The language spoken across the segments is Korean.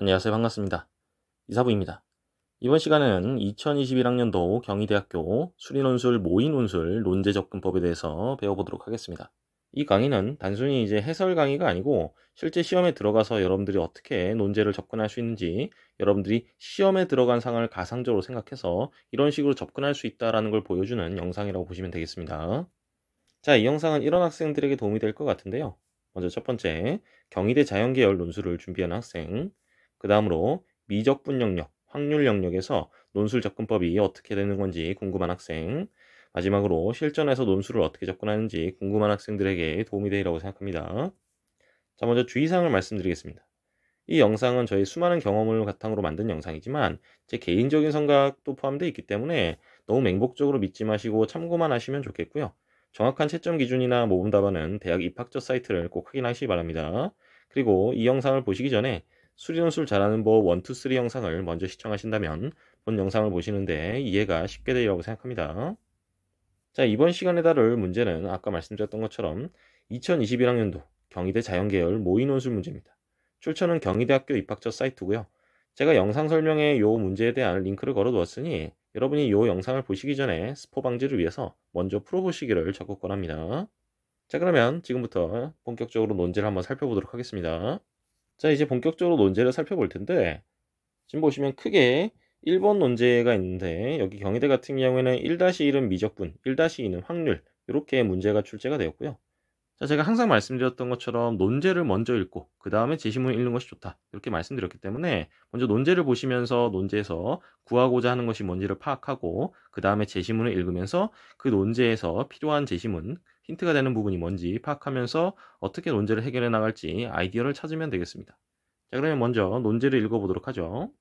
안녕하세요. 반갑습니다. 이사부입니다. 이번 시간은 2021학년도 경희대학교 수리논술 모의논술 논제접근법에 대해서 배워보도록 하겠습니다. 이 강의는 단순히 해설 강의가 아니고 실제 시험에 들어가서 여러분들이 어떻게 논제를 접근할 수 있는지, 여러분들이 시험에 들어간 상황을 가상적으로 생각해서 이런 식으로 접근할 수 있다는 걸 보여주는 영상이라고 보시면 되겠습니다. 자, 이 영상은 이런 학생들에게 도움이 될 것 같은데요. 먼저 첫 번째, 경희대 자연계열 논술을 준비하는 학생, 그 다음으로 미적분 영역, 확률 영역에서 논술 접근법이 어떻게 되는 건지 궁금한 학생, 마지막으로 실전에서 논술을 어떻게 접근하는지 궁금한 학생들에게 도움이 되리라고 생각합니다. 자, 먼저 주의사항을 말씀드리겠습니다. 이 영상은 저희 수많은 경험을 바탕으로 만든 영상이지만 제 개인적인 생각도 포함되어 있기 때문에 너무 맹목적으로 믿지 마시고 참고만 하시면 좋겠고요. 정확한 채점 기준이나 모범 답안은 대학 입학처 사이트를 꼭 확인하시기 바랍니다. 그리고 이 영상을 보시기 전에 수리논술 잘하는 법 1, 2, 3 영상을 먼저 시청하신다면 본 영상을 보시는데 이해가 쉽게 되리라고 생각합니다. 자, 이번 시간에 다룰 문제는 아까 말씀드렸던 것처럼 2021학년도 경희대 자연계열 모의논술 문제입니다. 출처는 경희대학교 입학처 사이트고요. 제가 영상 설명에 이 문제에 대한 링크를 걸어 두었으니 여러분이 이 영상을 보시기 전에 스포 방지를 위해서 먼저 풀어보시기를 적극 권합니다. 자, 그러면 지금부터 본격적으로 논제를 한번 살펴보도록 하겠습니다. 자, 이제 본격적으로 논제를 살펴볼 텐데 지금 보시면 크게 1번 논제가 있는데 여기 경희대 같은 경우에는 1-1은 미적분, 1-2는 확률 이렇게 문제가 출제가 되었고요. 자, 제가 항상 말씀드렸던 것처럼 논제를 먼저 읽고 그 다음에 제시문을 읽는 것이 좋다 이렇게 말씀드렸기 때문에 먼저 논제를 보시면서 논제에서 구하고자 하는 것이 뭔지를 파악하고 그 다음에 제시문을 읽으면서 그 논제에서 필요한 제시문, 힌트가 되는 부분이 뭔지 파악하면서 어떻게 논제를 해결해 나갈지 아이디어를 찾으면 되겠습니다. 자, 그러면 먼저 논제를 읽어보도록 하죠.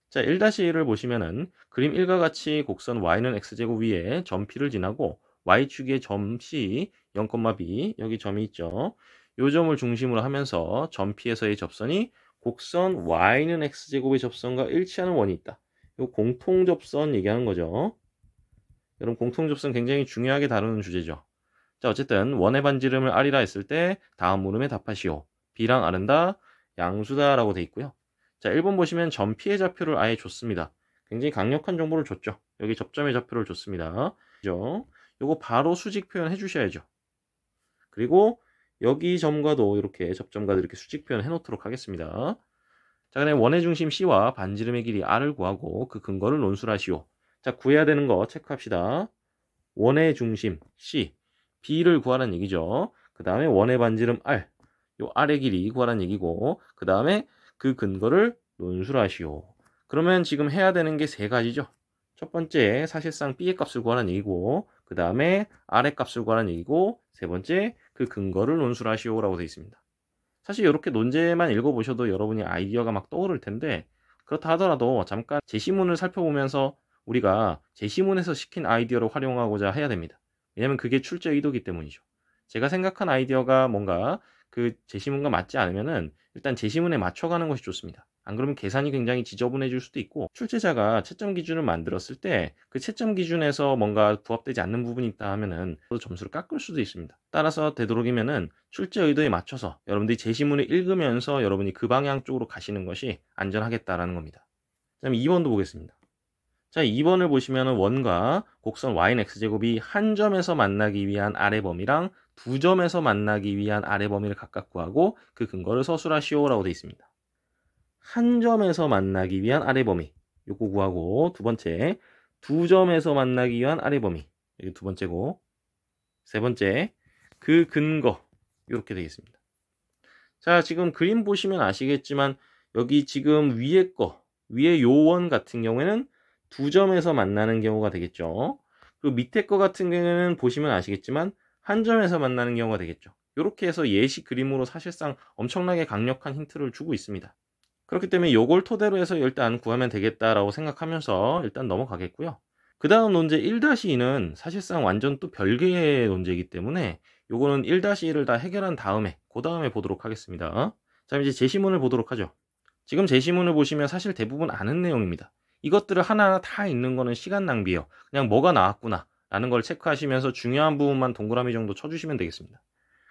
자, 1-1을 보시면은 그림 1과 같이 곡선 y는 x제곱 위에 점 P를 지나고 y축의 점 C 0,B 여기 점이 있죠. 요 점을 중심으로 하면서 점 P에서의 접선이 곡선 y는 x제곱의 접선과 일치하는 원이 있다. 요 공통접선 얘기하는 거죠. 여러분 공통접선 굉장히 중요하게 다루는 주제죠. 자, 어쨌든 원의 반지름을 r이라 했을 때 다음 물음에 답하시오. B랑 R은 다 양수다 라고 돼 있고요. 자, 1번 보시면 점 P의 좌표를 아예 줬습니다. 굉장히 강력한 정보를 줬죠. 여기 접점의 좌표를 줬습니다. 그죠? 요거 바로 수직 표현해 주셔야죠. 그리고 여기 점과도 이렇게 접점과도 이렇게 수직 표현 해 놓도록 하겠습니다. 자, 그다음에 원의 중심 C와 반지름의 길이 R을 구하고 그 근거를 논술하시오. 자, 구해야 되는 거 체크합시다. 원의 중심 C, B를 구하라는 얘기죠. 그 다음에 원의 반지름 R, 요 R의 길이 구하라는 얘기고 그 다음에 그 근거를 논술하시오. 그러면 지금 해야 되는 게 세 가지죠. 첫 번째 사실상 B의 값을 구하라는 얘기고 그 다음에 R의 값을 구하라는 얘기고 세 번째 그 근거를 논술하시오 라고 되어 있습니다. 사실 이렇게 논제만 읽어보셔도 여러분이 아이디어가 막 떠오를 텐데 그렇다 하더라도 잠깐 제시문을 살펴보면서 우리가 제시문에서 시킨 아이디어를 활용하고자 해야 됩니다. 왜냐면 그게 출제 의도이기 때문이죠. 제가 생각한 아이디어가 뭔가 그 제시문과 맞지 않으면은 일단 제시문에 맞춰가는 것이 좋습니다. 안 그러면 계산이 굉장히 지저분해질 수도 있고 출제자가 채점 기준을 만들었을 때 그 채점 기준에서 뭔가 부합되지 않는 부분이 있다 하면은 점수를 깎을 수도 있습니다. 따라서 되도록이면은 출제 의도에 맞춰서 여러분들이 제시문을 읽으면서 여러분이 그 방향 쪽으로 가시는 것이 안전하겠다라는 겁니다. 그다음에 2번도 보겠습니다. 자, 2번을 보시면은 원과 곡선 y는 x제곱이 한 점에서 만나기 위한 아래 범위랑 두 점에서 만나기 위한 아래 범위를 각각 구하고 그 근거를 서술하시오라고 되어 있습니다. 한 점에서 만나기 위한 아래 범위 요거 구하고 두 번째 두 점에서 만나기 위한 아래 범위 여기 두 번째고 세 번째 그 근거 이렇게 되겠습니다. 자, 지금 그림 보시면 아시겠지만 여기 지금 위에 거 위에 요원 같은 경우에는 두 점에서 만나는 경우가 되겠죠. 그리고 밑에 거 같은 경우에는 보시면 아시겠지만 한 점에서 만나는 경우가 되겠죠. 이렇게 해서 예시 그림으로 사실상 엄청나게 강력한 힌트를 주고 있습니다. 그렇기 때문에 요걸 토대로 해서 일단 구하면 되겠다라고 생각하면서 일단 넘어가겠고요. 그 다음 논제 1-2는 사실상 완전 또 별개의 논제이기 때문에 요거는 1-1을 다 해결한 다음에 그 다음에 보도록 하겠습니다. 자, 이제 제시문을 보도록 하죠. 지금 제시문을 보시면 사실 대부분 아는 내용입니다. 이것들을 하나하나 다 읽는 거는 시간 낭비예요. 그냥 뭐가 나왔구나 라는 걸 체크하시면서 중요한 부분만 동그라미 정도 쳐주시면 되겠습니다.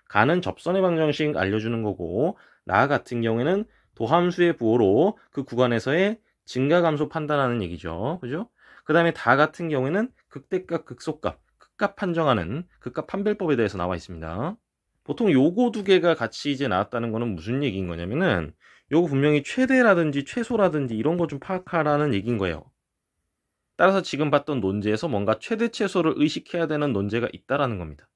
가는 접선의 방정식 알려주는 거고 나 같은 경우에는 도함수의 부호로 그 구간에서의 증가 감소 판단하는 얘기죠. 그죠? 그 다음에 다 같은 경우에는 극대값, 극소값, 극값 판정하는 극값 판별법에 대해서 나와 있습니다. 보통 요거 두 개가 같이 이제 나왔다는 거는 무슨 얘기인 거냐면은 요거 분명히 최대라든지 최소라든지 이런 거 좀 파악하라는 얘기인 거예요. 따라서 지금 봤던 논제에서 뭔가 최대 최소를 의식해야 되는 논제가 있다라는 겁니다.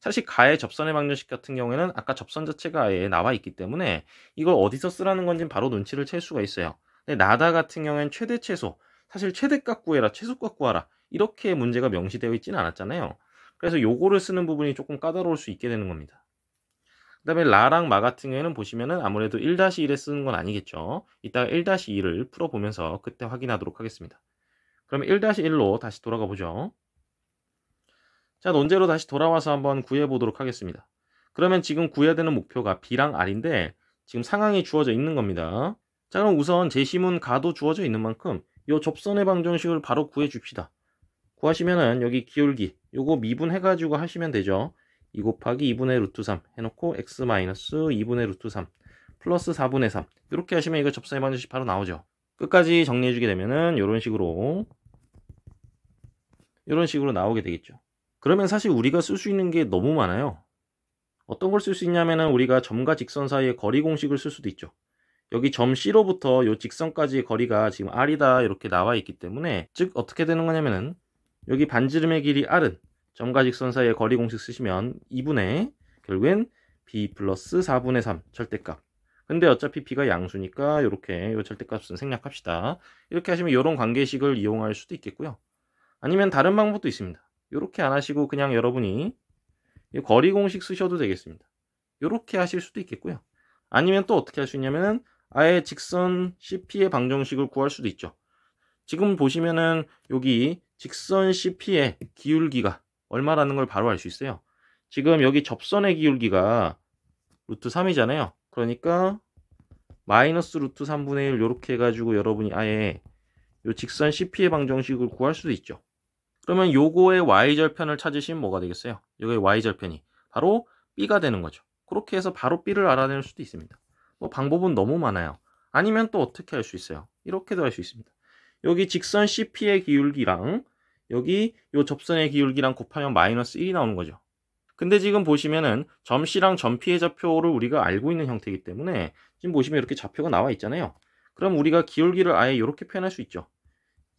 사실 가의 접선의 방정식 같은 경우에는 아까 접선 자체가 아예 나와 있기 때문에 이걸 어디서 쓰라는 건지 바로 눈치를 챌 수가 있어요. 근데 나다 같은 경우에는 최대 최소, 사실 최대값 구해라, 최소값 구하라 이렇게 문제가 명시되어 있지는 않았잖아요. 그래서 요거를 쓰는 부분이 조금 까다로울 수 있게 되는 겁니다. 그 다음에 라랑 마 같은 경우에는 보시면은 아무래도 1-1에 쓰는 건 아니겠죠. 이따가 1-2를 풀어보면서 그때 확인하도록 하겠습니다. 그러면 1-1로 다시 돌아가 보죠. 자, 논제로 다시 돌아와서 한번 구해 보도록 하겠습니다. 그러면 지금 구해야 되는 목표가 B랑 R인데 지금 상황이 주어져 있는 겁니다. 자, 그럼 우선 제시문 가도 주어져 있는 만큼 이 접선의 방정식을 바로 구해 줍시다. 구하시면은 여기 기울기 요거 미분해 가지고 하시면 되죠. 2 곱하기 2분의 루트 3 해놓고 x 마이너스 2분의 루트 3 플러스 4분의 3 이렇게 하시면 이거 접선의 방정식 바로 나오죠. 끝까지 정리해 주게 되면은 이런 식으로 나오게 되겠죠. 그러면 사실 우리가 쓸 수 있는 게 너무 많아요. 어떤 걸 쓸 수 있냐면은 우리가 점과 직선 사이의 거리 공식을 쓸 수도 있죠. 여기 점 C로부터 요 직선까지의 거리가 지금 R이다 이렇게 나와 있기 때문에 즉 어떻게 되는 거냐면은 여기 반지름의 길이 R은 점과 직선 사이의 거리 공식 쓰시면 2분의 결국엔 B 플러스 4분의 3 절대값. 근데 어차피 B가 양수니까 이렇게 요 절대값은 생략합시다. 이렇게 하시면 이런 관계식을 이용할 수도 있겠고요. 아니면 다른 방법도 있습니다. 이렇게 안 하시고 그냥 여러분이 거리 공식 쓰셔도 되겠습니다. 이렇게 하실 수도 있겠고요. 아니면 또 어떻게 할 수 있냐면은 아예 직선 CP의 방정식을 구할 수도 있죠. 지금 보시면은 여기 직선 CP의 기울기가 얼마라는 걸 바로 알 수 있어요. 지금 여기 접선의 기울기가 루트 3이잖아요. 그러니까 마이너스 루트 3분의 1 이렇게 해가지고 여러분이 아예 요 직선 CP의 방정식을 구할 수도 있죠. 그러면 요거의 y절편을 찾으시면 뭐가 되겠어요? 요거의 y절편이 바로 b가 되는 거죠. 그렇게 해서 바로 b를 알아낼 수도 있습니다. 뭐 방법은 너무 많아요. 아니면 또 어떻게 할 수 있어요? 이렇게도 할 수 있습니다. 여기 직선 CP의 기울기랑 여기 요 접선의 기울기랑 곱하면 마이너스 1이 나오는 거죠. 근데 지금 보시면은 점 C랑 점 P의 좌표를 우리가 알고 있는 형태이기 때문에 지금 보시면 이렇게 좌표가 나와 있잖아요. 그럼 우리가 기울기를 아예 이렇게 표현할 수 있죠.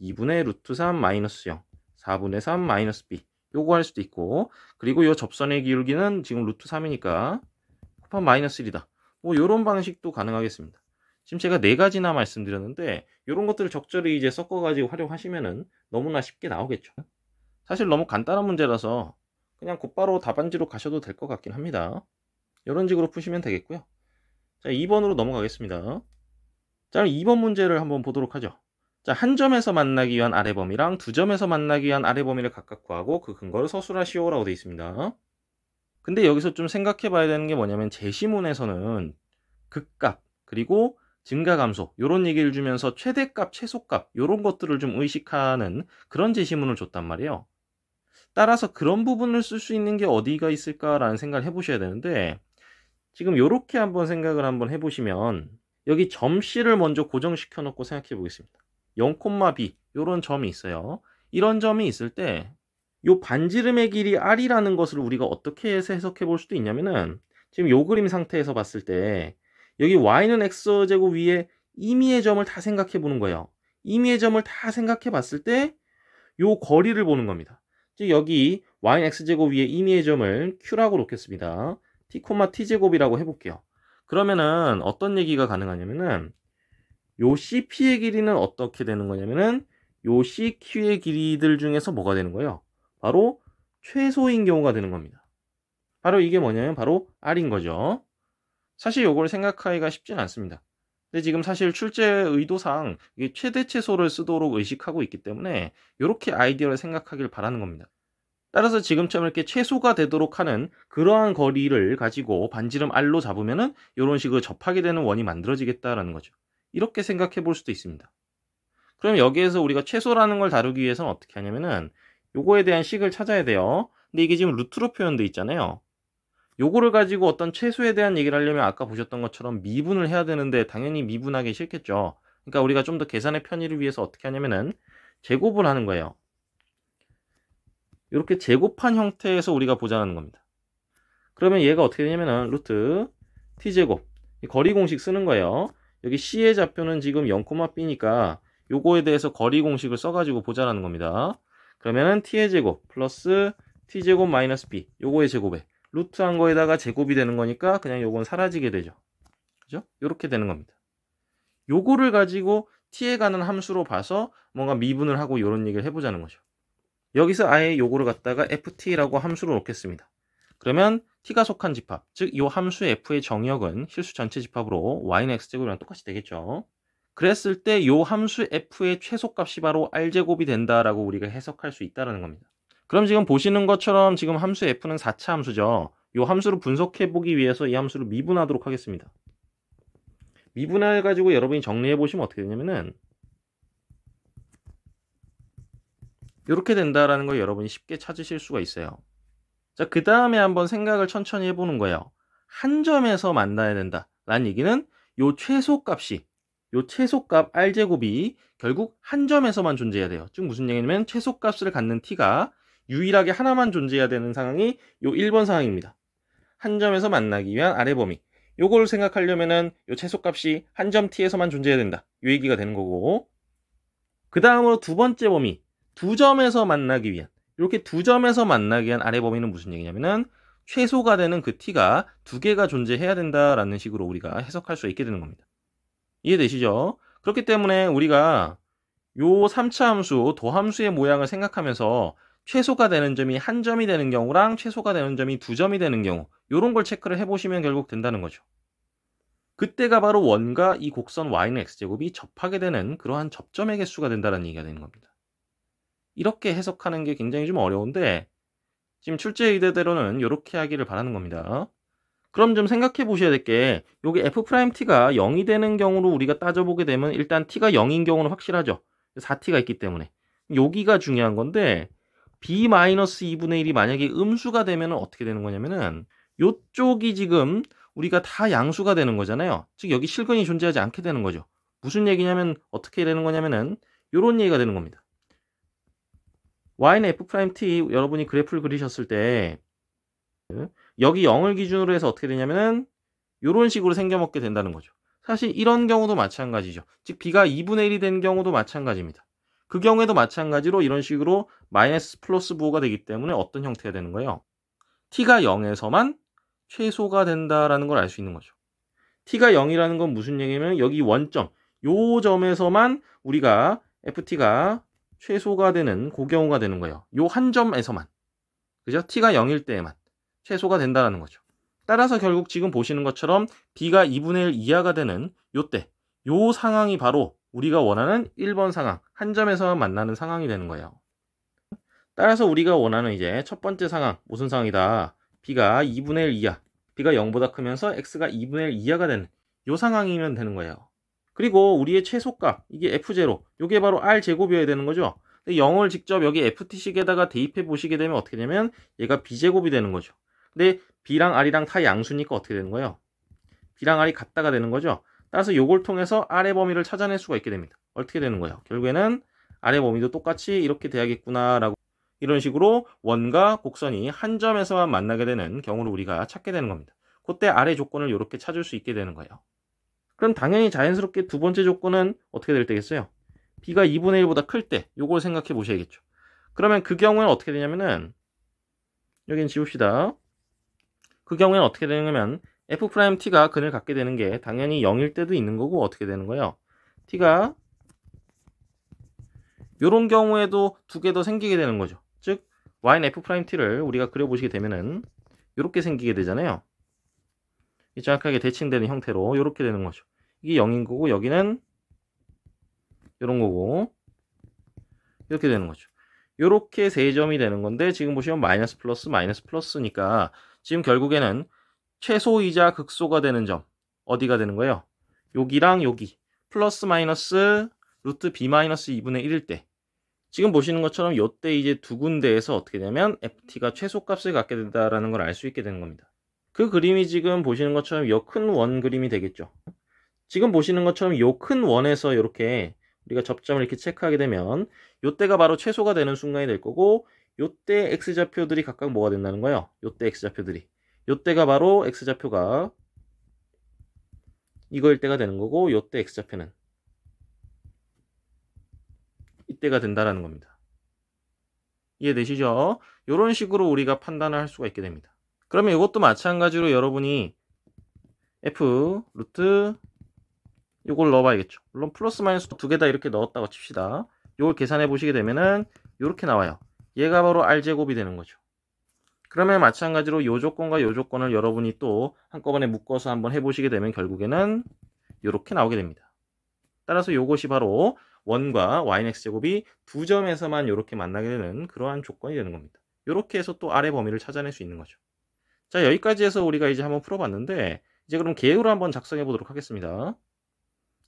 2분의 루트 3 마이너스 0 4분의 3 마이너스 b 요거 할 수도 있고 그리고 요 접선의 기울기는 지금 루트 3이니까 곱하면 마이너스 1이다. 뭐 요런 방식도 가능하겠습니다. 지금 제가 4가지나 말씀드렸는데 요런 것들을 적절히 이제 섞어가지고 활용하시면은 너무나 쉽게 나오겠죠. 사실 너무 간단한 문제라서 그냥 곧바로 답안지로 가셔도 될 것 같긴 합니다. 요런 식으로 푸시면 되겠고요. 자, 2번으로 넘어가겠습니다. 자, 그럼 2번 문제를 한번 보도록 하죠. 자, 한 점에서 만나기 위한 아래 범위랑 두 점에서 만나기 위한 아래 범위를 각각 구하고 그 근거를 서술하시오라고 되어 있습니다. 근데 여기서 좀 생각해 봐야 되는 게 뭐냐면 제시문에서는 극값 그리고 증가감소 요런 얘기를 주면서 최대값, 최소값 요런 것들을 좀 의식하는 그런 제시문을 줬단 말이에요. 따라서 그런 부분을 쓸 수 있는 게 어디가 있을까라는 생각을 해보셔야 되는데 지금 요렇게 한번 생각을 한번 해보시면 여기 점 C를 먼저 고정시켜 놓고 생각해 보겠습니다. 0,b 요런 점이 있어요. 이런 점이 있을 때 요 반지름의 길이 R이라는 것을 우리가 어떻게 해서 해석해 볼 수도 있냐면은 지금 요 그림 상태에서 봤을 때 여기 y는 x제곱 위에 임의의 점을 다 생각해 보는 거예요. 임의의 점을 다 생각해 봤을 때 요 거리를 보는 겁니다. 즉 여기 y는 x제곱 위에 임의의 점을 q라고 놓겠습니다. t, t제곱이라고 해볼게요. 그러면은 어떤 얘기가 가능하냐면은 요 CP의 길이는 어떻게 되는 거냐면은 요 CQ의 길이들 중에서 뭐가 되는 거예요? 바로 최소인 경우가 되는 겁니다. 바로 이게 뭐냐면 바로 R인 거죠. 사실 요걸 생각하기가 쉽진 않습니다. 근데 지금 사실 출제 의도상 이게 최대 최소를 쓰도록 의식하고 있기 때문에 이렇게 아이디어를 생각하길 바라는 겁니다. 따라서 지금처럼 이렇게 최소가 되도록 하는 그러한 거리를 가지고 반지름 R로 잡으면은 이런 식으로 접하게 되는 원이 만들어지겠다라는 거죠. 이렇게 생각해 볼 수도 있습니다. 그럼 여기에서 우리가 최소라는 걸 다루기 위해서는 어떻게 하냐면은 요거에 대한 식을 찾아야 돼요. 근데 이게 지금 루트로 표현되어 있잖아요. 요거를 가지고 어떤 최소에 대한 얘기를 하려면 아까 보셨던 것처럼 미분을 해야 되는데 당연히 미분하기 싫겠죠. 그러니까 우리가 좀 더 계산의 편의를 위해서 어떻게 하냐면은 제곱을 하는 거예요. 이렇게 제곱한 형태에서 우리가 보자는 겁니다. 그러면 얘가 어떻게 되냐면은 루트 t제곱 거리 공식 쓰는 거예요. 여기 c의 좌표는 지금 0,b니까 요거에 대해서 거리 공식을 써가지고 보자라는 겁니다. 그러면은 t의 제곱 플러스 t제곱 마이너스 b 요거의 제곱에 루트한 거에다가 제곱이 되는 거니까 그냥 요건 사라지게 되죠. 그죠? 요렇게 되는 겁니다. 요거를 가지고 t에 가는 함수로 봐서 뭔가 미분을 하고 요런 얘기를 해보자는 거죠. 여기서 아예 요거를 갖다가 ft라고 함수로 놓겠습니다. 그러면 t가 속한 집합, 즉 요 함수 f의 정역은 실수 전체 집합으로 y는 x제곱이랑 똑같이 되겠죠. 그랬을 때 요 함수 f의 최소값이 바로 r제곱이 된다라고 우리가 해석할 수 있다는 겁니다. 그럼 지금 보시는 것처럼 지금 함수 f는 4차 함수죠. 요 함수를 분석해 보기 위해서 이 함수를 미분하도록 하겠습니다. 미분해 가지고 여러분이 정리해 보시면 어떻게 되냐면은 이렇게 된다라는 걸 여러분이 쉽게 찾으실 수가 있어요. 자, 그 다음에 한번 생각을 천천히 해보는 거예요. 한 점에서 만나야 된다 라는 얘기는 요 최소값이 요 최소값 r제곱이 결국 한 점에서만 존재해야 돼요. 즉 무슨 얘기냐면 최소값을 갖는 t가 유일하게 하나만 존재해야 되는 상황이 요 1번 상황입니다. 한 점에서 만나기 위한 아래 범위. 요걸 생각하려면은 요 최소값이 한 점 t에서만 존재해야 된다. 요 얘기가 되는 거고. 그 다음으로 두 번째 범위. 두 점에서 만나기 위한. 이렇게 두 점에서 만나기 위한 아래 범위는 무슨 얘기냐면은 최소가 되는 그 t가 두 개가 존재해야 된다라는 식으로 우리가 해석할 수 있게 되는 겁니다. 이해되시죠? 그렇기 때문에 우리가 요 3차 함수, 도함수의 모양을 생각하면서 최소가 되는 점이 한 점이 되는 경우랑 최소가 되는 점이 두 점이 되는 경우 요런 걸 체크를 해보시면 결국 된다는 거죠. 그때가 바로 원과 이 곡선 y는 x제곱이 접하게 되는 그러한 접점의 개수가 된다는 얘기가 되는 겁니다. 이렇게 해석하는 게 굉장히 좀 어려운데 지금 출제 의대대로는 이렇게 하기를 바라는 겁니다. 그럼 좀 생각해 보셔야 될 게 여기 f't가 0이 되는 경우로 우리가 따져보게 되면 일단 t가 0인 경우는 확실하죠. 4t가 있기 때문에. 여기가 중요한 건데 b-2분의 1이 만약에 음수가 되면 어떻게 되는 거냐면은 요쪽이 지금 우리가 다 양수가 되는 거잖아요. 즉 여기 실근이 존재하지 않게 되는 거죠. 무슨 얘기냐면 어떻게 되는 거냐면은 요런 얘기가 되는 겁니다. y는 f't 여러분이 그래프를 그리셨을 때 여기 0을 기준으로 해서 어떻게 되냐면은 이런 식으로 생겨먹게 된다는 거죠. 사실 이런 경우도 마찬가지죠. 즉 b가 2분의 1이 된 경우도 마찬가지입니다. 그 경우에도 마찬가지로 이런 식으로 마이너스 플러스 부호가 되기 때문에 어떤 형태가 되는 거예요? t가 0에서만 최소가 된다라는 걸 알 수 있는 거죠. t가 0이라는 건 무슨 얘기냐면 여기 원점, 요 점에서만 우리가 ft가 최소가 되는 그 경우가 되는 거예요. 요 한 점에서만. 그죠? t가 0일 때에만 최소가 된다는 거죠. 따라서 결국 지금 보시는 것처럼 b가 2분의 1 이하가 되는 요때 요 상황이 바로 우리가 원하는 1번 상황, 한 점에서만 만나는 상황이 되는 거예요. 따라서 우리가 원하는 이제 첫 번째 상황, 무슨 상황이다? b가 2분의 1 이하, b가 0보다 크면서 x가 2분의 1 이하가 되는 요 상황이면 되는 거예요. 그리고 우리의 최소값, 이게 f0, 이게 바로 r제곱이어야 되는 거죠. 0을 직접 여기 ft식에다가 대입해 보시게 되면 어떻게 되냐면 얘가 b제곱이 되는 거죠. 근데 b랑 r이랑 다 양수니까 어떻게 되는 거예요? b랑 r이 같다가 되는 거죠. 따라서 요걸 통해서 r의 범위를 찾아낼 수가 있게 됩니다. 어떻게 되는 거예요? 결국에는 r의 범위도 똑같이 이렇게 돼야겠구나라고 이런 식으로 원과 곡선이 한 점에서만 만나게 되는 경우를 우리가 찾게 되는 겁니다. 그때 r의 조건을 이렇게 찾을 수 있게 되는 거예요. 그럼 당연히 자연스럽게 두 번째 조건은 어떻게 될 때겠어요? b가 2분의 1보다 클 때 요걸 생각해 보셔야겠죠. 그러면 그 경우에는 어떻게 되냐면은 여긴 지웁시다. 그 경우에는 어떻게 되냐면 f't가 근을 갖게 되는 게 당연히 0일 때도 있는 거고 어떻게 되는 거예요? t가 요런 경우에도 두 개 더 생기게 되는 거죠. 즉 y는 f't를 우리가 그려보시게 되면은 요렇게 생기게 되잖아요. 정확하게 대칭되는 형태로 요렇게 되는 거죠. 이게 0인 거고 여기는 요런 거고 이렇게 되는 거죠. 요렇게 세 점이 되는 건데 지금 보시면 마이너스 플러스니까 지금 결국에는 최소이자 극소가 되는 점 어디가 되는 거예요? 여기랑 여기 플러스 마이너스 루트 b-2분의 1일 때 지금 보시는 것처럼 요때 이제 두 군데에서 어떻게 되면 ft가 최소값을 갖게 된다라는 걸 알 수 있게 되는 겁니다. 그 그림이 지금 보시는 것처럼 이 큰 원 그림이 되겠죠. 지금 보시는 것처럼 이 큰 원에서 이렇게 우리가 접점을 이렇게 체크하게 되면 요때가 바로 최소가 되는 순간이 될 거고, 요때 x좌표들이 각각 뭐가 된다는 거예요? 요때 x좌표들이, 요때가 바로 x좌표가 이거일 때가 되는 거고, 요때 x좌표는 이때가 된다라는 겁니다. 이해되시죠? 이런 식으로 우리가 판단을 할 수가 있게 됩니다. 그러면 이것도 마찬가지로 여러분이 f 루트 요걸 넣어봐야겠죠. 물론 플러스 마이너스 두 개 다 이렇게 넣었다고 칩시다. 요걸 계산해 보시게 되면은 요렇게 나와요. 얘가 바로 r제곱이 되는 거죠. 그러면 마찬가지로 요 조건과 요 조건을 여러분이 또 한꺼번에 묶어서 한번 해보시게 되면 결국에는 요렇게 나오게 됩니다. 따라서 요것이 바로 원과 yx제곱이 두 점에서만 요렇게 만나게 되는 그러한 조건이 되는 겁니다. 요렇게 해서 또 아래 범위를 찾아낼 수 있는 거죠. 자, 여기까지 해서 우리가 이제 한번 풀어봤는데, 이제 그럼 개요를 한번 작성해 보도록 하겠습니다.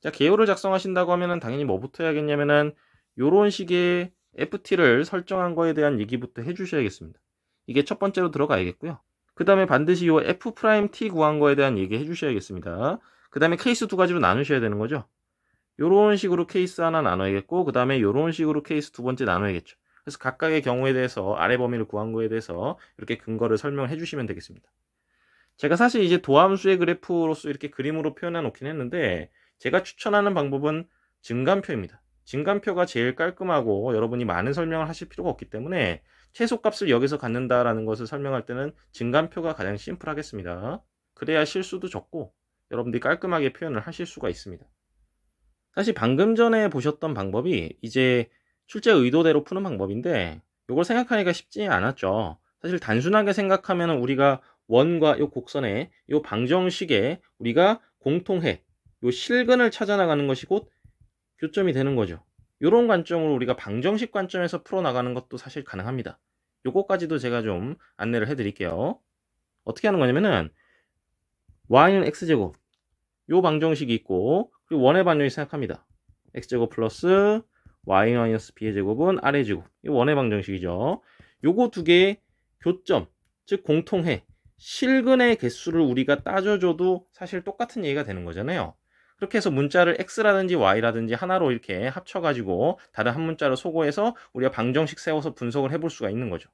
자, 개요를 작성하신다고 하면은 당연히 뭐부터 해야겠냐면은 요런 식의 ft를 설정한 거에 대한 얘기부터 해주셔야겠습니다. 이게 첫 번째로 들어가야겠고요. 그 다음에 반드시 요 f't 구한 거에 대한 얘기 해주셔야겠습니다. 그 다음에 케이스 두 가지로 나누셔야 되는 거죠. 요런 식으로 케이스 하나 나눠야겠고, 그 다음에 요런 식으로 케이스 두 번째 나눠야겠죠. 그래서 각각의 경우에 대해서 아래 범위를 구한 거에 대해서 이렇게 근거를 설명해 주시면 되겠습니다. 제가 사실 이제 도함수의 그래프로서 이렇게 그림으로 표현해 놓긴 했는데, 제가 추천하는 방법은 증간표입니다. 증간표가 제일 깔끔하고 여러분이 많은 설명을 하실 필요가 없기 때문에 최소값을 여기서 갖는다라는 것을 설명할 때는 증간표가 가장 심플하겠습니다. 그래야 실수도 적고 여러분들이 깔끔하게 표현을 하실 수가 있습니다. 사실 방금 전에 보셨던 방법이 이제 출제 의도대로 푸는 방법인데, 이걸 생각하기가 쉽지 않았죠. 사실 단순하게 생각하면 우리가 원과 요 곡선의 요 방정식에 우리가 공통해 요 실근을 찾아 나가는 것이 곧 교점이 되는 거죠. 요런 관점으로 우리가 방정식 관점에서 풀어 나가는 것도 사실 가능합니다. 요거까지도 제가 좀 안내를 해 드릴게요. 어떻게 하는 거냐면은 y는 x제곱 요 방정식이 있고, 그리고 원의 반정식 생각합니다. x제곱 플러스 y-b의 제곱은 r의 제곱, 이 원의 방정식이죠. 요거 두 개의 교점, 즉 공통해 실근의 개수를 우리가 따져줘도 사실 똑같은 얘기가 되는 거잖아요. 그렇게 해서 문자를 x라든지 y라든지 하나로 이렇게 합쳐가지고 다른 한 문자로 소거해서 우리가 방정식 세워서 분석을 해볼 수가 있는 거죠.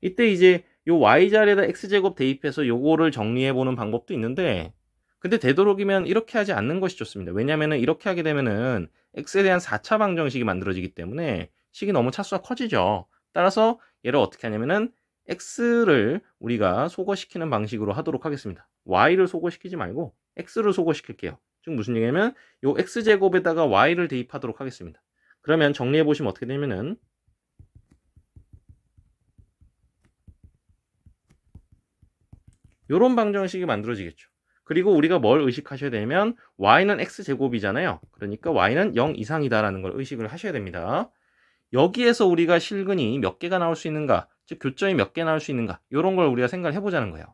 이때 이제 요 y자리에다 x제곱 대입해서 요거를 정리해보는 방법도 있는데, 근데 되도록이면 이렇게 하지 않는 것이 좋습니다. 왜냐면은 이렇게 하게 되면은 x에 대한 4차 방정식이 만들어지기 때문에 식이 너무 차수가 커지죠. 따라서 얘를 어떻게 하냐면은 x를 우리가 소거시키는 방식으로 하도록 하겠습니다. y를 소거시키지 말고 x를 소거시킬게요. 즉 무슨 얘기냐면 요 x제곱에다가 y를 대입하도록 하겠습니다. 그러면 정리해 보시면 어떻게 되면은 요런 방정식이 만들어지겠죠. 그리고 우리가 뭘 의식하셔야 되냐면 y는 x제곱이잖아요. 그러니까 y는 0 이상이다라는 걸 의식을 하셔야 됩니다. 여기에서 우리가 실근이 몇 개가 나올 수 있는가, 즉 교점이 몇 개 나올 수 있는가, 이런 걸 우리가 생각을 해보자는 거예요.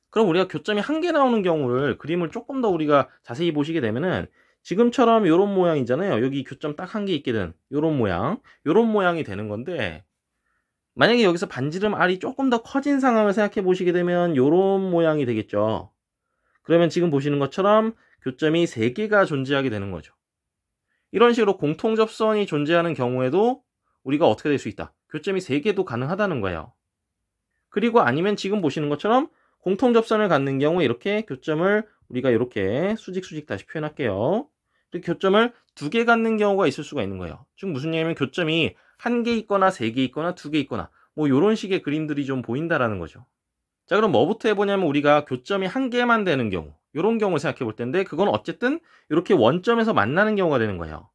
그럼 우리가 교점이 한 개 나오는 경우를 그림을 조금 더 우리가 자세히 보시게 되면은 지금처럼 이런 모양이잖아요. 여기 교점 딱 한 개 있게 된 이런 모양, 이런 모양이 되는 건데, 만약에 여기서 반지름 R이 조금 더 커진 상황을 생각해 보시게 되면 이런 모양이 되겠죠. 그러면 지금 보시는 것처럼 교점이 3개가 존재하게 되는 거죠. 이런 식으로 공통접선이 존재하는 경우에도 우리가 어떻게 될 수 있다? 교점이 3개도 가능하다는 거예요. 그리고 아니면 지금 보시는 것처럼 공통접선을 갖는 경우 이렇게 교점을 우리가 이렇게 수직 다시 표현할게요. 이렇게 교점을 2개 갖는 경우가 있을 수가 있는 거예요. 즉 무슨 얘기냐면 교점이 1개 있거나 3개 있거나 2개 있거나 뭐 이런 식의 그림들이 좀 보인다라는 거죠. 자, 그럼 뭐부터 해보냐면 우리가 교점이 1개만 되는 경우, 이런 경우를 생각해 볼 텐데, 그건 어쨌든 이렇게 원점에서 만나는 경우가 되는 거예요.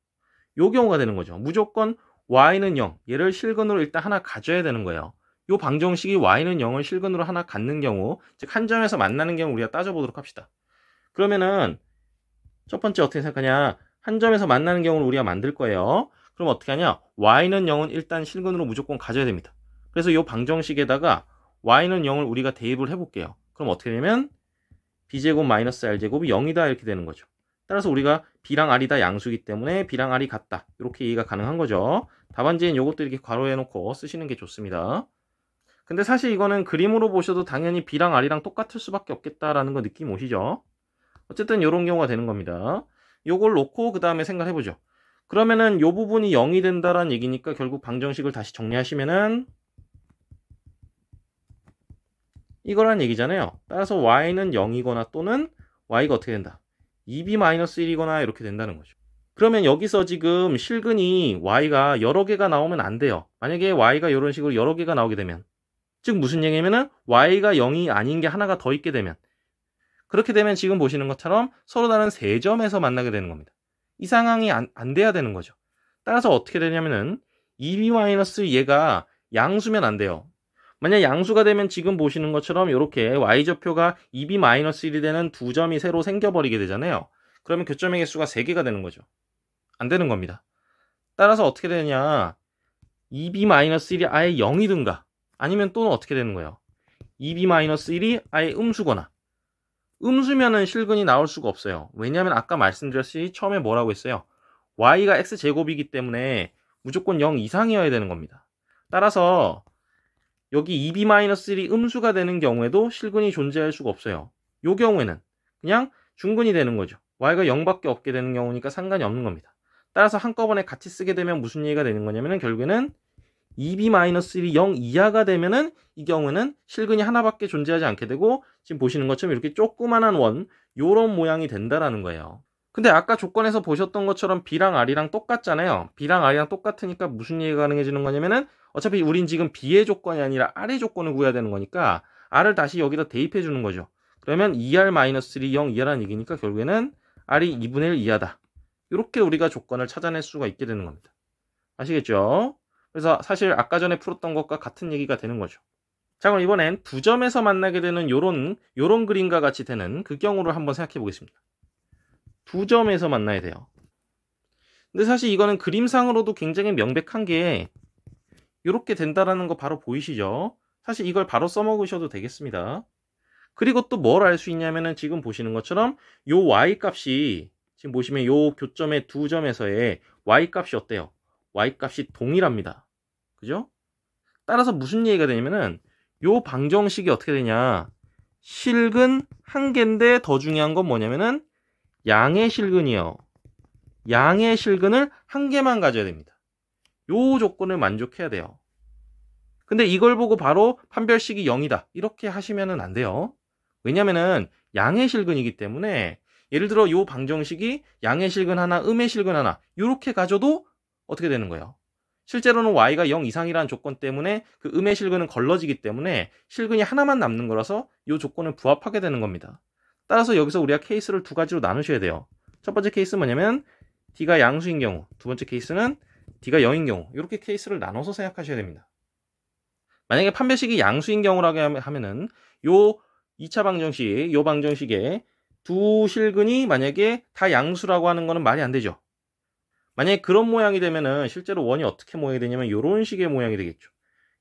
요 경우가 되는 거죠. 무조건 y는 0, 얘를 실근으로 일단 하나 가져야 되는 거예요. 요 방정식이 y는 0을 실근으로 하나 갖는 경우, 즉 한 점에서 만나는 경우 우리가 따져보도록 합시다. 그러면은 첫 번째 어떻게 생각하냐, 한 점에서 만나는 경우를 우리가 만들 거예요. 그럼 어떻게 하냐, y는 0은 일단 실근으로 무조건 가져야 됩니다. 그래서 요 방정식에다가 y는 0을 우리가 대입을 해볼게요. 그럼 어떻게 되면 b제곱 마이너스 r제곱이 0이다 이렇게 되는 거죠. 따라서 우리가 b랑 r이 다 양수이기 때문에 b랑 r이 같다, 이렇게 이해가 가능한 거죠. 답안지엔 요것도 이렇게 괄호해 놓고 쓰시는 게 좋습니다. 근데 사실 이거는 그림으로 보셔도 당연히 B랑 R이랑 똑같을 수밖에 없겠다라는 거 느낌 오시죠? 어쨌든 이런 경우가 되는 겁니다. 요걸 놓고 그 다음에 생각해보죠. 그러면은 요 부분이 0이 된다라는 얘기니까 결국 방정식을 다시 정리하시면은 이거란 얘기잖아요. 따라서 y는 0이거나 또는 y가 어떻게 된다? 2b-1이거나 이렇게 된다는 거죠. 그러면 여기서 지금 실근이 y가 여러 개가 나오면 안 돼요. 만약에 y가 이런 식으로 여러 개가 나오게 되면, 즉 무슨 얘기냐면은 y가 0이 아닌 게 하나가 더 있게 되면, 그렇게 되면 지금 보시는 것처럼 서로 다른 세 점에서 만나게 되는 겁니다. 이 상황이 안 돼야 되는 거죠. 따라서 어떻게 되냐면은 2b- 얘가 양수면 안 돼요. 만약 양수가 되면 지금 보시는 것처럼 이렇게 y좌표가 2b-1이 되는 두 점이 새로 생겨버리게 되잖아요. 그러면 교점의 개수가 3개가 되는 거죠. 안 되는 겁니다. 따라서 어떻게 되느냐, 2b-1이 아예 0이든가 아니면 또는 어떻게 되는 거예요, 2b-1이 아예 음수거나. 음수면은 실근이 나올 수가 없어요. 왜냐하면 아까 말씀드렸듯이 처음에 뭐라고 했어요, y가 x제곱이기 때문에 무조건 0 이상이어야 되는 겁니다. 따라서 여기 2b-1이 음수가 되는 경우에도 실근이 존재할 수가 없어요. 이 경우에는 그냥 중근이 되는 거죠. y가 0밖에 없게 되는 경우니까 상관이 없는 겁니다. 따라서 한꺼번에 같이 쓰게 되면 무슨 얘기가 되는 거냐면 결국에는 2b-1이 0 이하가 되면은 이 경우는 실근이 하나밖에 존재하지 않게 되고 지금 보시는 것처럼 이렇게 조그만한 원, 요런 모양이 된다라는 거예요. 근데 아까 조건에서 보셨던 것처럼 B랑 R이랑 똑같잖아요. B랑 R이랑 똑같으니까 무슨 얘기가 가능해지는 거냐면은 어차피 우린 지금 B의 조건이 아니라 R의 조건을 구해야 되는 거니까 R을 다시 여기다 대입해 주는 거죠. 그러면 2R-3 0 이하라는 얘기니까 결국에는 R이 2분의 1 이하다. 이렇게 우리가 조건을 찾아낼 수가 있게 되는 겁니다. 아시겠죠? 그래서 사실 아까 전에 풀었던 것과 같은 얘기가 되는 거죠. 자, 그럼 이번엔 두 점에서 만나게 되는 요런 그림과 같이 되는 그 경우를 한번 생각해 보겠습니다. 두 점에서 만나야 돼요. 근데 사실 이거는 그림상으로도 굉장히 명백한 게 이렇게 된다라는 거 바로 보이시죠? 사실 이걸 바로 써먹으셔도 되겠습니다. 그리고 또 뭘 알 수 있냐면은 지금 보시는 것처럼 요 y 값이 지금 보시면 요 교점의 두 점에서의 y 값이 어때요? y 값이 동일합니다. 그죠? 따라서 무슨 얘기가 되냐면은 요 방정식이 어떻게 되냐, 실근 한 개인데 더 중요한 건 뭐냐면은 양의 실근이요. 양의 실근을 한 개만 가져야 됩니다. 요 조건을 만족해야 돼요. 근데 이걸 보고 바로 판별식이 0이다 이렇게 하시면은 안 돼요. 왜냐면은 양의 실근이기 때문에 예를 들어 요 방정식이 양의 실근 하나, 음의 실근 하나 이렇게 가져도 어떻게 되는 거예요? 실제로는 y가 0 이상이라는 조건 때문에 그 음의 실근은 걸러지기 때문에 실근이 하나만 남는 거라서 이 조건을 부합하게 되는 겁니다. 따라서 여기서 우리가 케이스를 두 가지로 나누셔야 돼요. 첫 번째 케이스는 뭐냐면 d가 양수인 경우, 두 번째 케이스는 d가 0인 경우, 이렇게 케이스를 나눠서 생각하셔야 됩니다. 만약에 판별식이 양수인 경우라고 하면은 요 2차 방정식, 요 방정식에 두 실근이 만약에 다 양수라고 하는 거는 말이 안 되죠. 만약에 그런 모양이 되면은 실제로 원이 어떻게 모양이 되냐면 이런 식의 모양이 되겠죠.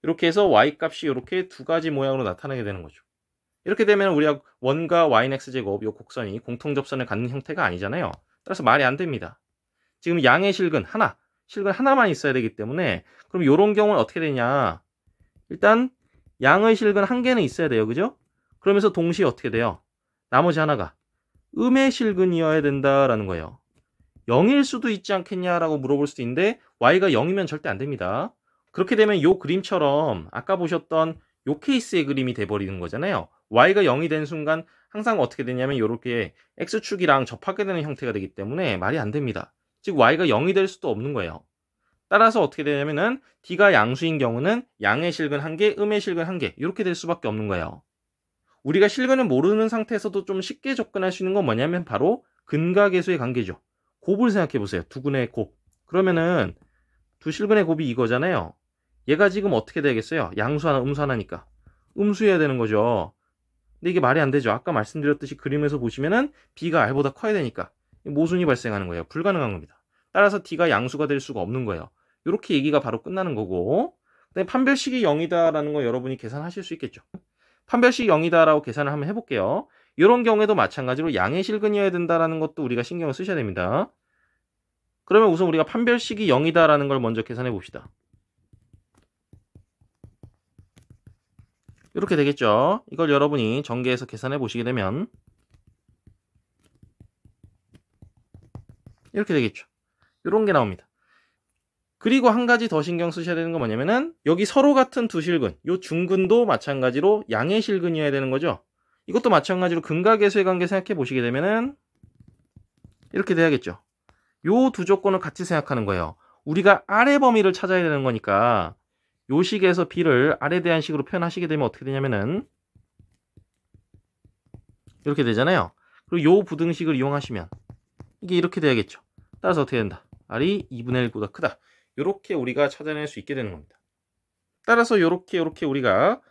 이렇게 해서 y 값이 이렇게 두 가지 모양으로 나타나게 되는 거죠. 이렇게 되면 우리가 원과 y는 x제곱 이 곡선이 공통접선을 갖는 형태가 아니잖아요. 따라서 말이 안 됩니다. 지금 양의 실근 하나만 있어야 되기 때문에 그럼 이런 경우는 어떻게 되냐, 일단 양의 실근 한 개는 있어야 돼요. 그죠? 그러면서 동시에 어떻게 돼요? 나머지 하나가 음의 실근이어야 된다라는 거예요. 0일 수도 있지 않겠냐라고 물어볼 수도 있는데 y가 0이면 절대 안 됩니다. 그렇게 되면 요 그림처럼 아까 보셨던 요 케이스의 그림이 돼버리는 거잖아요. y가 0이 된 순간 항상 어떻게 되냐면 이렇게 x축이랑 접하게 되는 형태가 되기 때문에 말이 안 됩니다. 즉 y가 0이 될 수도 없는 거예요. 따라서 어떻게 되냐면은 d가 양수인 경우는 양의 실근 1개, 음의 실근 1개 이렇게 될 수밖에 없는 거예요. 우리가 실근을 모르는 상태에서도 좀 쉽게 접근할 수 있는 건 뭐냐면 바로 근각계수의 관계죠. 곱을 생각해 보세요. 두 근의 곱. 그러면은 두 실근의 곱이 이거잖아요. 얘가 지금 어떻게 되겠어요? 양수 하나, 음수 하나니까 음수해야 되는 거죠. 근데 이게 말이 안 되죠. 아까 말씀드렸듯이 그림에서 보시면은 b가 r보다 커야 되니까 모순이 발생하는 거예요. 불가능한 겁니다. 따라서 d가 양수가 될 수가 없는 거예요. 이렇게 얘기가 바로 끝나는 거고, 근데 판별식이 0이다라는 거 여러분이 계산하실 수 있겠죠. 판별식이 0이다라고 계산을 한번 해볼게요. 이런 경우에도 마찬가지로 양의 실근이어야 된다라는 것도 우리가 신경을 쓰셔야 됩니다. 그러면 우선 우리가 판별식이 0이다라는 걸 먼저 계산해 봅시다. 이렇게 되겠죠. 이걸 여러분이 전개해서 계산해 보시게 되면 이렇게 되겠죠. 이런 게 나옵니다. 그리고 한 가지 더 신경 쓰셔야 되는 건 뭐냐면은 여기 서로 같은 두 실근, 요 중근도 마찬가지로 양의 실근이어야 되는 거죠. 이것도 마찬가지로 근각계수의 관계 생각해 보시게 되면은 이렇게 돼야겠죠. 요 두 조건을 같이 생각하는 거예요. 우리가 아래 범위를 찾아야 되는 거니까 요 식에서 b를 아래 대한 식으로 표현하시게 되면 어떻게 되냐면은 이렇게 되잖아요. 그리고 요 부등식을 이용하시면 이게 이렇게 돼야겠죠. 따라서 어떻게 된다? r이 2분의 1보다 크다. 요렇게 우리가 찾아낼 수 있게 되는 겁니다. 따라서 요렇게 우리가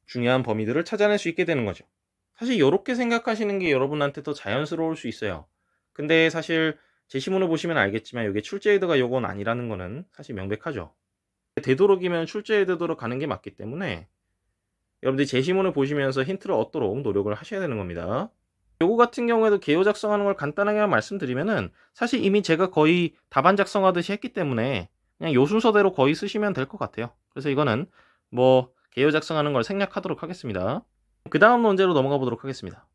중요한 범위들을 찾아낼 수 있게 되는 거죠. 사실 요렇게 생각하시는 게 여러분한테 더 자연스러울 수 있어요. 근데 사실 제시문을 보시면 알겠지만 이게 출제의도가 요건 아니라는 거는 사실 명백하죠. 되도록이면 출제의도로 가는 게 맞기 때문에 여러분들이 제시문을 보시면서 힌트를 얻도록 노력을 하셔야 되는 겁니다. 요거 같은 경우에도 개요 작성하는 걸 간단하게 말씀드리면은 사실 이미 제가 거의 답안 작성하듯이 했기 때문에 그냥 요 순서대로 거의 쓰시면 될 것 같아요. 그래서 이거는 뭐 개요 작성하는 걸 생략하도록 하겠습니다. 그 다음 논제로 넘어가 보도록 하겠습니다.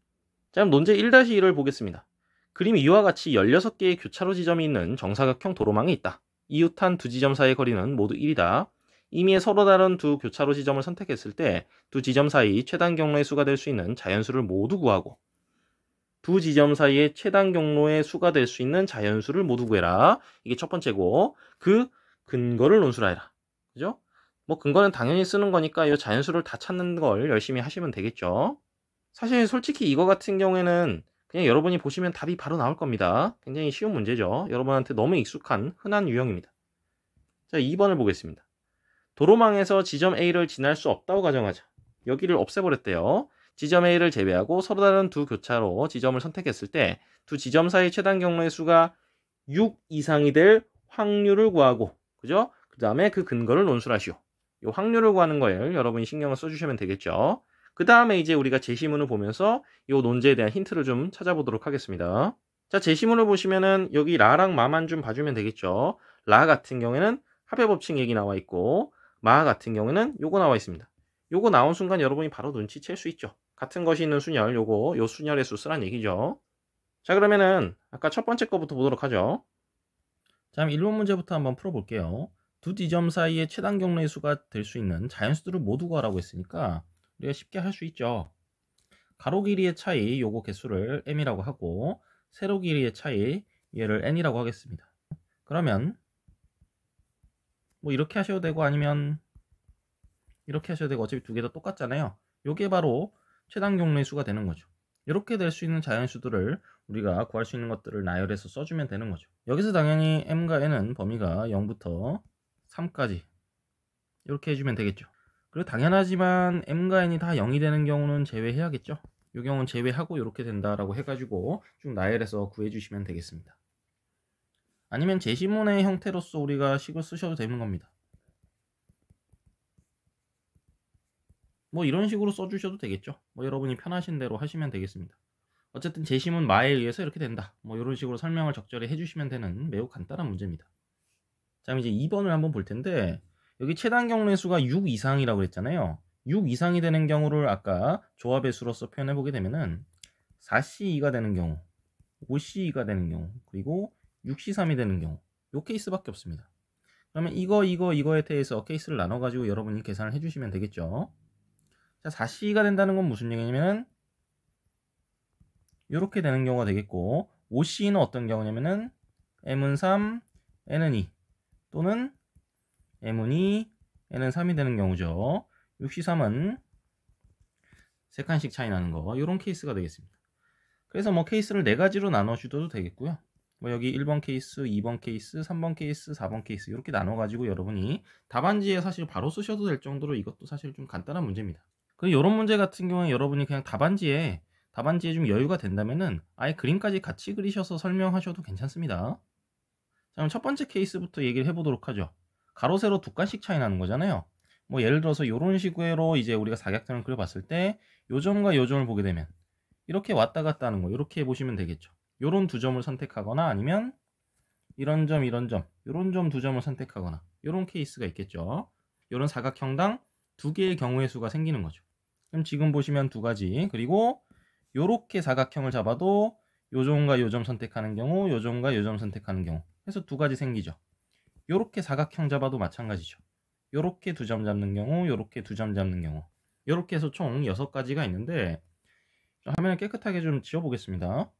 자, 그럼 논제 1-1을 보겠습니다. 그림이 이와 같이 16개의 교차로 지점이 있는 정사각형 도로망이 있다. 이웃한 두 지점 사이의 거리는 모두 1이다. 임의의 서로 다른 두 교차로 지점을 선택했을 때 두 지점 사이 최단 경로의 수가 될 수 있는 자연수를 모두 구하고 두 지점 사이의 최단 경로의 수가 될 수 있는 자연수를 모두 구해라. 이게 첫 번째고 그 근거를 논술하 해라. 그죠? 뭐 근거는 당연히 쓰는 거니까 이 자연수를 다 찾는 걸 열심히 하시면 되겠죠. 사실 솔직히 이거 같은 경우에는 그냥 여러분이 보시면 답이 바로 나올 겁니다. 굉장히 쉬운 문제죠. 여러분한테 너무 익숙한 흔한 유형입니다. 자, 2번을 보겠습니다. 도로망에서 지점 A를 지날 수 없다고 가정하자. 여기를 없애버렸대요. 지점 A를 제외하고 서로 다른 두 교차로 지점을 선택했을 때 두 지점 사이 최단 경로의 수가 6 이상이 될 확률을 구하고, 그죠? 그 다음에 그 근거를 논술하시오. 이 확률을 구하는 거예요. 여러분이 신경을 써주시면 되겠죠. 그 다음에 이제 우리가 제시문을 보면서 이 논제에 대한 힌트를 좀 찾아보도록 하겠습니다. 자, 제시문을 보시면은 여기 라랑 마만 좀 봐주면 되겠죠. 라 같은 경우에는 합의법칙 얘기 나와 있고 마 같은 경우에는 요거 나와 있습니다. 요거 나온 순간 여러분이 바로 눈치챌 수 있죠. 같은 것이 있는 순열, 요 순열의 수 쓰란 얘기죠. 자, 그러면은 아까 첫 번째 거부터 보도록 하죠. 자, 그럼 1번 문제부터 한번 풀어볼게요. 두 지점 사이의 최단 경로의 수가 될 수 있는 자연수들을 모두 구하라고 했으니까 우리가 쉽게 할 수 있죠. 가로 길이의 차이, 요거 개수를 m이라고 하고 세로 길이의 차이, 얘를 n이라고 하겠습니다. 그러면 뭐 이렇게 하셔도 되고 아니면 이렇게 하셔도 되고 어차피 두 개 다 똑같잖아요. 요게 바로 최단 경로의 수가 되는 거죠. 이렇게 될 수 있는 자연수들을 우리가 구할 수 있는 것들을 나열해서 써주면 되는 거죠. 여기서 당연히 m과 n은 범위가 0부터 3까지 이렇게 해주면 되겠죠. 그리고 당연하지만 m과 n이 다 0이 되는 경우는 제외해야겠죠. 이 경우는 제외하고 이렇게 된다라고 해가지고 쭉 나열해서 구해주시면 되겠습니다. 아니면 제시문의 형태로서 우리가 식을 쓰셔도 되는 겁니다. 뭐 이런 식으로 써주셔도 되겠죠. 뭐 여러분이 편하신 대로 하시면 되겠습니다. 어쨌든 제시문 마에 의해서 이렇게 된다. 뭐 이런 식으로 설명을 적절히 해주시면 되는 매우 간단한 문제입니다. 자, 그럼 이제 2번을 한번 볼 텐데 여기 최단 경로의 수가 6 이상이라고 했잖아요. 6 이상이 되는 경우를 아까 조합의 수로서 표현해 보게 되면은 4C2가 되는 경우, 5C2가 되는 경우, 그리고 6C3이 되는 경우 요 케이스밖에 없습니다. 그러면 이거에 대해서 케이스를 나눠 가지고 여러분이 계산을 해주시면 되겠죠. 자, 4C가 된다는 건 무슨 얘기냐면은 이렇게 되는 경우가 되겠고 5C는 어떤 경우냐면은 M은 3, N은 2 또는 M은 2, N은 3이 되는 경우죠. 6C3은 3칸씩 차이 나는 거 이런 케이스가 되겠습니다. 그래서 뭐 케이스를 4가지로 나눠 주셔도 되겠고요. 뭐 여기 1번 케이스, 2번 케이스, 3번 케이스, 4번 케이스 이렇게 나눠 가지고 여러분이 답안지에 사실 바로 쓰셔도 될 정도로 이것도 사실 좀 간단한 문제입니다. 그리고 이런 문제 같은 경우에 여러분이 그냥 답안지에 좀 여유가 된다면은 아예 그림까지 같이 그리셔서 설명하셔도 괜찮습니다. 자, 그럼 첫 번째 케이스부터 얘기를 해보도록 하죠. 가로 세로 두 칸씩 차이 나는 거잖아요. 뭐 예를 들어서 이런 식으로 이제 우리가 사각형을 그려봤을 때 요 점과 요 점을 보게 되면 이렇게 왔다 갔다 하는 거 이렇게 보시면 되겠죠. 요런 두 점을 선택하거나 아니면 이런 점, 이런 점, 요런 점 두 점을 선택하거나 요런 케이스가 있겠죠. 요런 사각형당 두 개의 경우의 수가 생기는 거죠. 그럼 지금 보시면 두 가지, 그리고 요렇게 사각형을 잡아도 요 점과 요 점 선택하는 경우, 요 점과 요 점 선택하는 경우 해서 두 가지 생기죠. 요렇게 사각형 잡아도 마찬가지죠. 요렇게 두 점 잡는 경우, 요렇게 두 점 잡는 경우, 요렇게 해서 총 6가지가 있는데, 화면을 깨끗하게 좀 지워보겠습니다.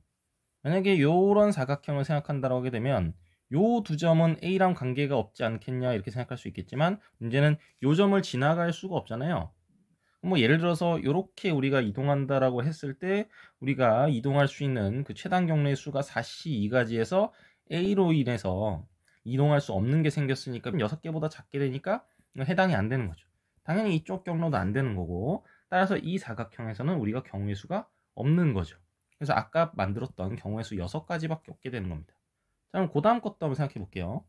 만약에 요런 사각형을 생각한다고 하게 되면 요 두 점은 A랑 관계가 없지 않겠냐 이렇게 생각할 수 있겠지만, 문제는 요 점을 지나갈 수가 없잖아요. 뭐 예를 들어서 요렇게 우리가 이동한다라고 했을 때 우리가 이동할 수 있는 그 최단 경로의 수가 4C2가지에서 A로 인해서 이동할 수 없는 게 생겼으니까 6개보다 작게 되니까 해당이 안 되는 거죠. 당연히 이쪽 경로도 안 되는 거고, 따라서 이 사각형에서는 우리가 경우의 수가 없는 거죠. 그래서 아까 만들었던 경우의 수 6가지밖에 없게 되는 겁니다. 자, 그럼 그 다음 것도 한번 생각해 볼게요.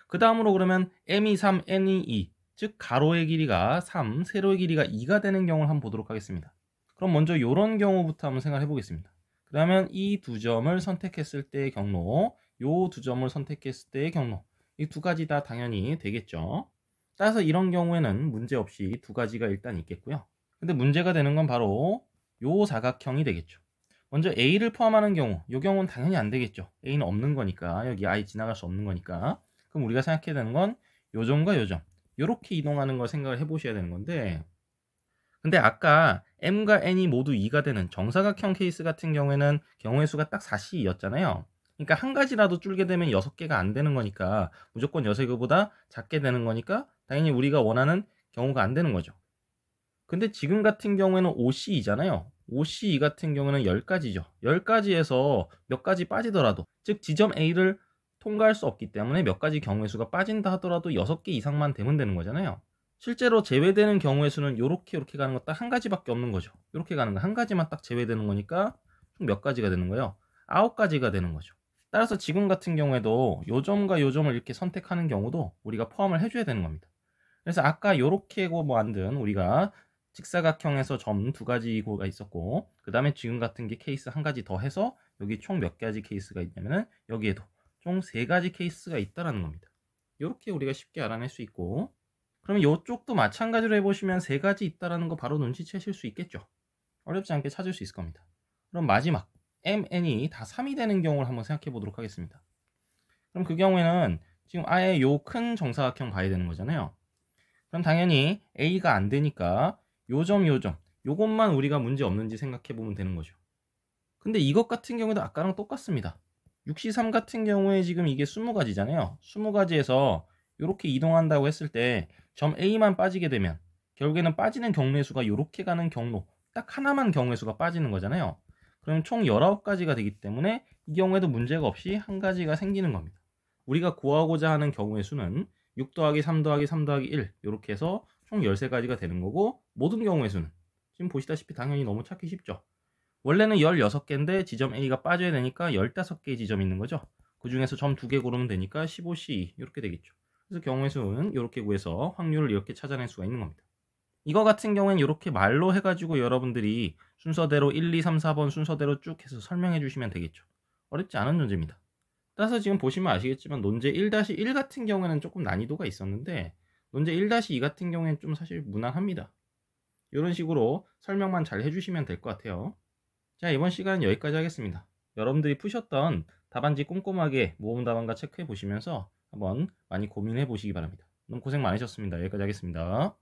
그 다음으로 그러면 m이 3, n이 2, 즉 가로의 길이가 3, 세로의 길이가 2가 되는 경우를 한번 보도록 하겠습니다. 그럼 먼저 이런 경우부터 한번 생각해 보겠습니다. 그러면 이 두 점을 선택했을 때의 경로, 요 두 점을 선택했을 때의 경로, 이 두 가지 다 당연히 되겠죠. 따라서 이런 경우에는 문제없이 두 가지가 일단 있겠고요. 근데 문제가 되는 건 바로 요 사각형이 되겠죠. 먼저 A를 포함하는 경우, 이 경우는 당연히 안 되겠죠. A는 없는 거니까, 여기 I 지나갈 수 없는 거니까. 그럼 우리가 생각해야 되는 건 요 점과 요 점, 요렇게 이동하는 걸 생각을 해보셔야 되는 건데, 근데 아까 M과 N이 모두 2가 되는 정사각형 케이스 같은 경우에는 경우의 수가 딱 4C였잖아요. 그러니까 한 가지라도 줄게 되면 6개가 안 되는 거니까, 무조건 6개보다 작게 되는 거니까 당연히 우리가 원하는 경우가 안 되는 거죠. 근데 지금 같은 경우에는 OC2잖아요. OC2 같은 경우는 10가지죠. 10가지에서 몇 가지 빠지더라도, 즉 지점 A를 통과할 수 없기 때문에 몇 가지 경우의 수가 빠진다 하더라도 6개 이상만 되면 되는 거잖아요. 실제로 제외되는 경우의 수는 요렇게 가는 거 딱 한 가지밖에 없는 거죠. 요렇게 가는 거 한 가지만 딱 제외되는 거니까 총 몇 가지가 되는 거예요? 9가지가 되는 거죠. 따라서 지금 같은 경우에도 요 점과 요 점을 이렇게 선택하는 경우도 우리가 포함을 해줘야 되는 겁니다. 그래서 아까 요렇게 만든 우리가 직사각형에서 점 두 가지가 있었고, 그 다음에 지금 같은 게 케이스 한 가지 더 해서 여기 총 몇 가지 케이스가 있냐면은 여기에도 총 3가지 케이스가 있다라는 겁니다. 이렇게 우리가 쉽게 알아낼 수 있고, 그러면 이쪽도 마찬가지로 해보시면 3가지 있다라는 거 바로 눈치채실 수 있겠죠. 어렵지 않게 찾을 수 있을 겁니다. 그럼 마지막 m, n이 다 3이 되는 경우를 한번 생각해 보도록 하겠습니다. 그럼 그 경우에는 지금 아예 요 큰 정사각형 봐야 되는 거잖아요. 그럼 당연히 A가 안 되니까 요 점, 요것만 우리가 문제 없는지 생각해 보면 되는 거죠. 근데 이것 같은 경우도 아까랑 똑같습니다. 6C3 같은 경우에 지금 이게 20가지잖아요. 20가지에서 이렇게 이동한다고 했을 때 점 A만 빠지게 되면 결국에는 빠지는 경로의 수가 이렇게 가는 경로, 딱 하나만 경우의 수가 빠지는 거잖아요. 그럼 총 19가지가 되기 때문에 이 경우에도 문제가 없이 한 가지가 생기는 겁니다. 우리가 구하고자 하는 경우의 수는 6 더하기 3 더하기 3 더하기 1 이렇게 해서 총 13가지가 되는 거고, 모든 경우의 수는 지금 보시다시피 당연히 너무 찾기 쉽죠. 원래는 16개인데 지점 A가 빠져야 되니까 15개의 지점이 있는 거죠. 그 중에서 점 2개 고르면 되니까 15C 이렇게 되겠죠. 그래서 경우의 수는 이렇게 구해서 확률을 이렇게 찾아낼 수가 있는 겁니다. 이거 같은 경우는 이렇게 말로 해가지고 여러분들이 순서대로 1, 2, 3, 4번 순서대로 쭉 해서 설명해 주시면 되겠죠. 어렵지 않은 문제입니다. 따라서 지금 보시면 아시겠지만 논제 1-1 같은 경우에는 조금 난이도가 있었는데, 논제 1-2 같은 경우에는 좀 사실 무난합니다. 이런 식으로 설명만 잘 해주시면 될 것 같아요. 자, 이번 시간은 여기까지 하겠습니다. 여러분들이 푸셨던 답안지 꼼꼼하게 모범 답안과 체크해 보시면서 한번 많이 고민해 보시기 바랍니다. 너무 고생 많으셨습니다. 여기까지 하겠습니다.